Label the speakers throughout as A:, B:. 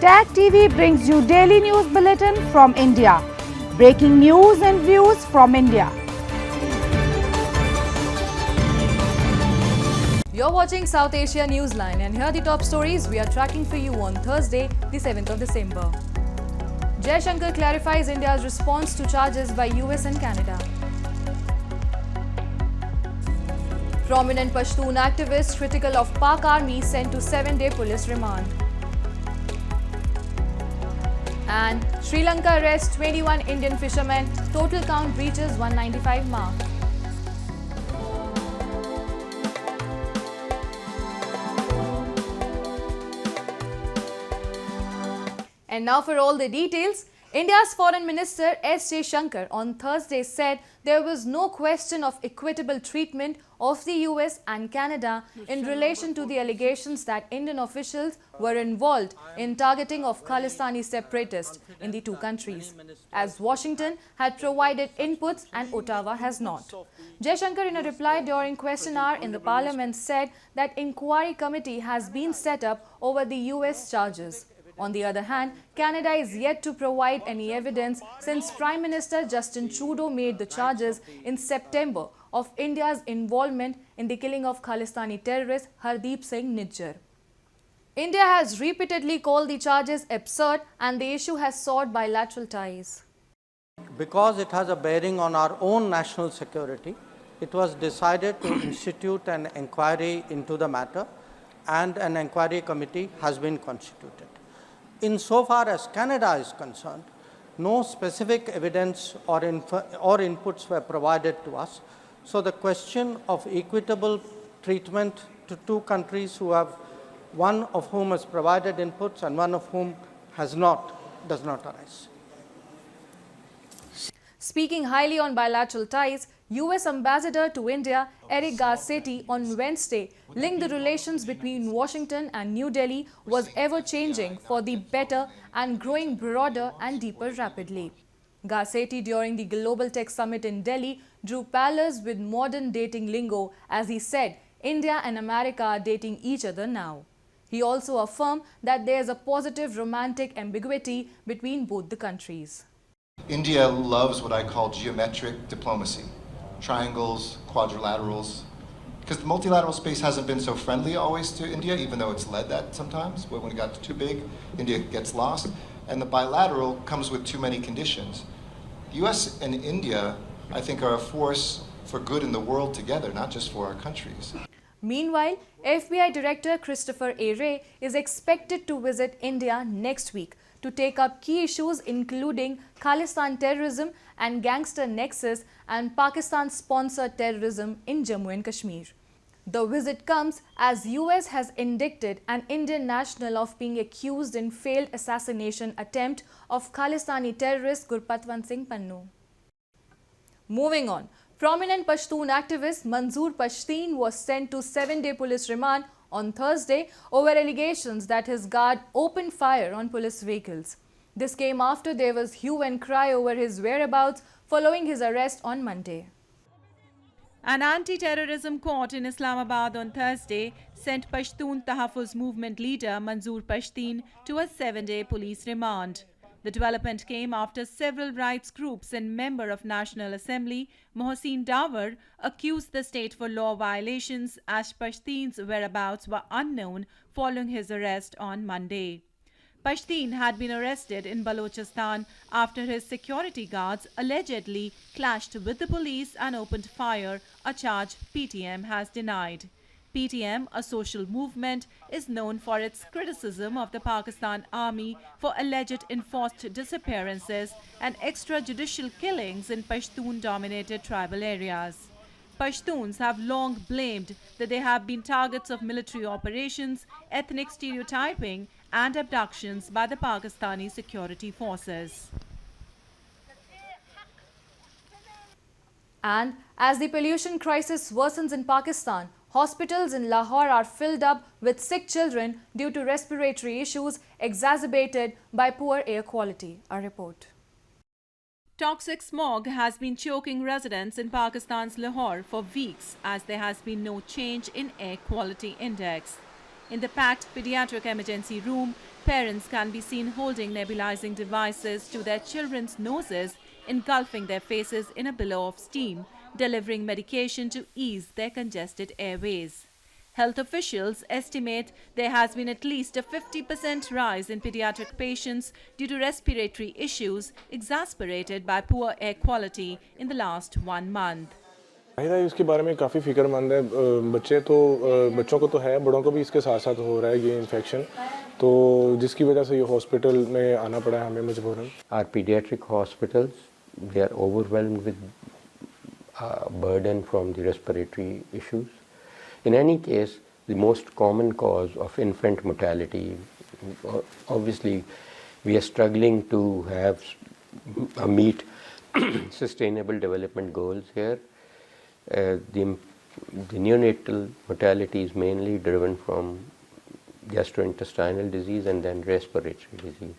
A: Tag TV brings you daily news bulletin from India. Breaking news and views from India.
B: You're watching South Asia Newsline, and here are the top stories we are tracking for you on Thursday, the 7th of December. Jaishankar clarifies India's response to charges by US and Canada. Prominent Pashtun activist critical of Pak Army sent to 7-day police remand. And Sri Lanka arrests 21 Indian fishermen, total count reaches 195 mark. And now for all the details. India's Foreign Minister S. Jaishankar on Thursday said there was no question of equitable treatment of the US and Canada in relation to the allegations that Indian officials were involved in targeting of Khalistani separatists in the two countries, as Washington had provided inputs and Ottawa has not. Jaishankar, in a reply during question hour in the Parliament, said that inquiry committee has been set up over the US charges. On the other hand, Canada is yet to provide any evidence since Prime Minister Justin Trudeau made the charges in September of India's involvement in the killing of Khalistani terrorist Hardeep Singh Nijjar. India has repeatedly called the charges absurd and the issue has sought bilateral ties.
C: Because it has a bearing on our own national security, it was decided to institute an inquiry into the matter, and an inquiry committee has been constituted. Insofar as Canada is concerned, no specific evidence or inputs were provided to us. So the question of equitable treatment to two countries who have, one of whom has provided inputs and one of whom has not, does not arise.
B: Speaking highly on bilateral ties, US Ambassador to India Eric Garcetti on Wednesday linked the relations between Washington and New Delhi was ever-changing for the better and growing broader and deeper rapidly. Garcetti, during the Global Tech Summit in Delhi, drew parallels with modern dating lingo as he said India and America are dating each other now. He also affirmed that there is a positive romantic ambiguity between both the countries.
D: India loves what I call geometric diplomacy. Triangles, quadrilaterals, because the multilateral space hasn't been so friendly always to India, even though it's led that sometimes, but when it got too big, India gets lost, and the bilateral comes with too many conditions. The US and India, I think, are a force for good in the world together, not just for our countries.
B: Meanwhile, FBI Director Christopher A. Wray is expected to visit India next week to take up key issues including Khalistan terrorism and gangster nexus and Pakistan-sponsored terrorism in Jammu and Kashmir. The visit comes as US has indicted an Indian national of being accused in failed assassination attempt of Khalistani terrorist Gurpatwant Singh Pannu. Moving on, prominent Pashtun activist Manzoor Pashtun was sent to 7-day police remand on Thursday over allegations that his guard opened fire on police vehicles. This came after there was hue and cry over his whereabouts following his arrest on Monday.
E: An anti-terrorism court in Islamabad on Thursday sent Pashtun Tahaffuz movement leader Manzoor Pashtun to a 7-day police remand. The development came after several rights groups and member of National Assembly Mohsin Dawar accused the state for law violations as Pashtun's whereabouts were unknown following his arrest on Monday. Pashtun had been arrested in Balochistan after his security guards allegedly clashed with the police and opened fire, a charge PTM has denied. PTM, a social movement, is known for its criticism of the Pakistan Army for alleged enforced disappearances and extrajudicial killings in Pashtun-dominated tribal areas. Pashtuns have long blamed that they have been targets of military operations, ethnic stereotyping and abductions by the Pakistani security forces.
B: And as the pollution crisis worsens in Pakistan, hospitals in Lahore are filled up with sick children due to respiratory issues exacerbated by poor air quality. A report.
E: Toxic smog has been choking residents in Pakistan's Lahore for weeks as there has been no change in air quality index. In the packed pediatric emergency room, parents can be seen holding nebulizing devices to their children's noses, engulfing their faces in a billow of steam, delivering medication to ease their congested airways. Health officials estimate there has been at least a 50% rise in pediatric patients due to respiratory issues exacerbated by poor air quality in the last 1 month.
F: इसके बारे में काफ़ी फिक्रमंद है बच्चों को तो है बड़ों को भी इसके साथ साथ हो रहा है ये इन्फेक्शन तो जिसकी वजह से ये हॉस्पिटल में आना पड़ा है हमें मजबूरन
G: Our pediatric hospitals, they are overwhelmed with burden from the respiratory issues. In any case, the most common cause of infant mortality, obviously we are struggling to meet sustainable development goals here. The neonatal mortality is mainly driven from gastrointestinal disease and then respiratory disease.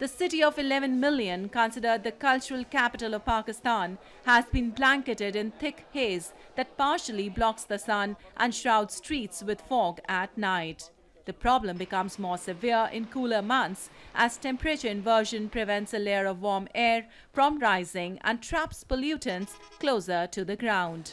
E: The city of 11 million, considered the cultural capital of Pakistan, has been blanketed in thick haze that partially blocks the sun and shrouds streets with fog at night. The problem becomes more severe in cooler months as temperature inversion prevents a layer of warm air from rising and traps pollutants closer to the ground.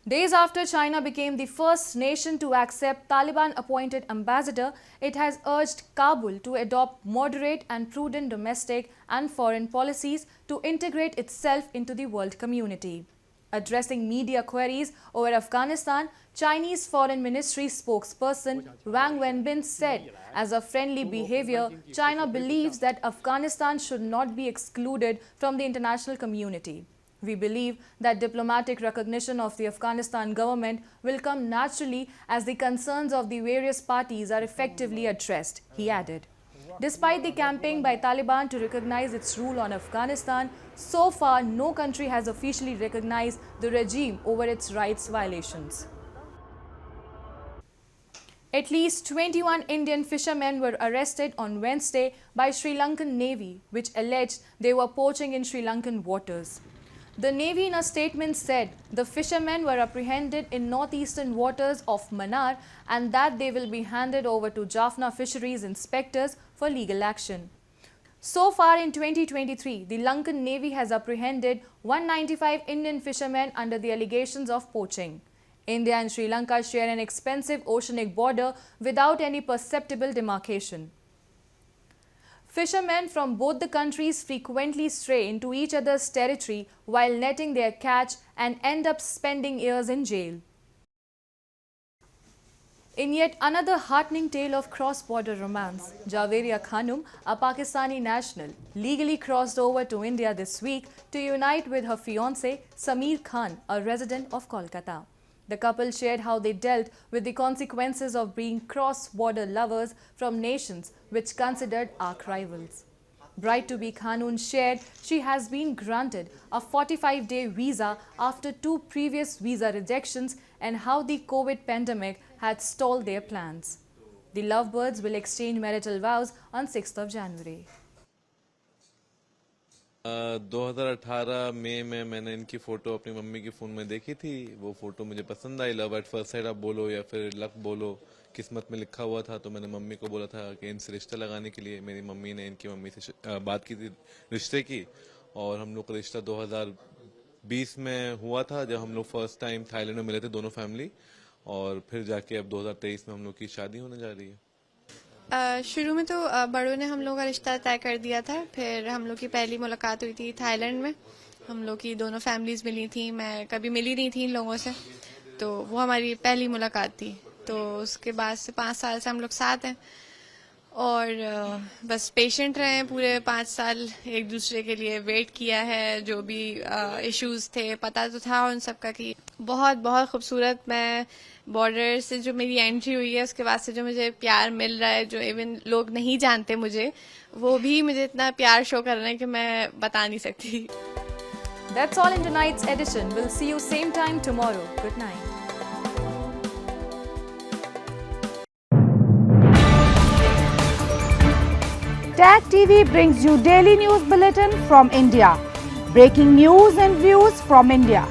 B: Days after China became the first nation to accept Taliban-appointed ambassador, it has urged Kabul to adopt moderate and prudent domestic and foreign policies to integrate itself into the world community. Addressing media queries over Afghanistan, Chinese Foreign Ministry spokesperson Wang Wenbin said, as a friendly behavior, China believes that Afghanistan should not be excluded from the international community. We believe that diplomatic recognition of the Afghanistan government will come naturally as the concerns of the various parties are effectively addressed, he added. Despite the campaign by Taliban to recognize its rule on Afghanistan, so far no country has officially recognized the regime over its rights violations. At least 21 Indian fishermen were arrested on Wednesday by Sri Lankan Navy, which alleged they were poaching in Sri Lankan waters. The Navy in a statement said the fishermen were apprehended in northeastern waters of Mannar and that they will be handed over to Jaffna fisheries inspectors for legal action. So far in 2023, the Lankan Navy has apprehended 195 Indian fishermen under the allegations of poaching. India and Sri Lanka share an expensive oceanic border without any perceptible demarcation. Fishermen from both the countries frequently stray into each other's territory while netting their catch and end up spending years in jail. In yet another heartening tale of cross-border romance, Javeria Khanum, a Pakistani national, legally crossed over to India this week to unite with her fiancé Sameer Khan, a resident of Kolkata. The couple shared how they dealt with the consequences of being cross-border lovers from nations which considered arch rivals. Bride-to-be Khanun shared she has been granted a 45-day visa after 2 previous visa rejections and how the COVID pandemic had stalled their plans. The lovebirds will exchange marital vows on 6th of January.
H: 2018 मई में मैंने इनकी photo अपनी mummy की phone में देखी थी वो photo मुझे पसंद I love at first sight आप बोलो या फिर लक बोलो किस्मत में लिखा हुआ था तो मैंने मम्मी को बोला था कि इनसे रिश्ता लगाने के लिए मेरी मम्मी ने इनकी मम्मी से बात की थी रिश्ते की और हम लोग का रिश्ता 2020 में हुआ था जब हम लोग फर्स्ट टाइम थाईलैंड में मिले थे दोनों फैमिली और फिर जाके अब 2023 में हम लोग की शादी होने जा रही है
I: शुरू में तो बड़ों ने हम लोग का रिश्ता तय कर दिया था फिर हम लोग की पहली मुलाकात हुई थी थाईलैंड में हम लोग की दोनों फैमिलीज मिली थी मैं कभी मिली नहीं थी इन लोगों से तो वो हमारी पहली मुलाकात थी तो उसके बाद से 5 साल से हम लोग साथ हैं और बस पेशेंट रहे हैं पूरे 5 साल एक दूसरे के लिए वेट किया है जो भी इश्यूज थे पता तो था उन सब का कि बहुत बहुत खूबसूरत मैं बॉर्डर से जो मेरी एंट्री हुई है उसके बाद से जो मुझे प्यार मिल रहा है जो इवन लोग नहीं जानते मुझे वो भी मुझे इतना प्यार शो कर रहे हैं कि मैं बता नहीं सकती
B: That's all in tonight's edition. We'll see you same time tomorrow. Good night.
A: Tag TV brings you daily news bulletin from India. Breaking news and views from India.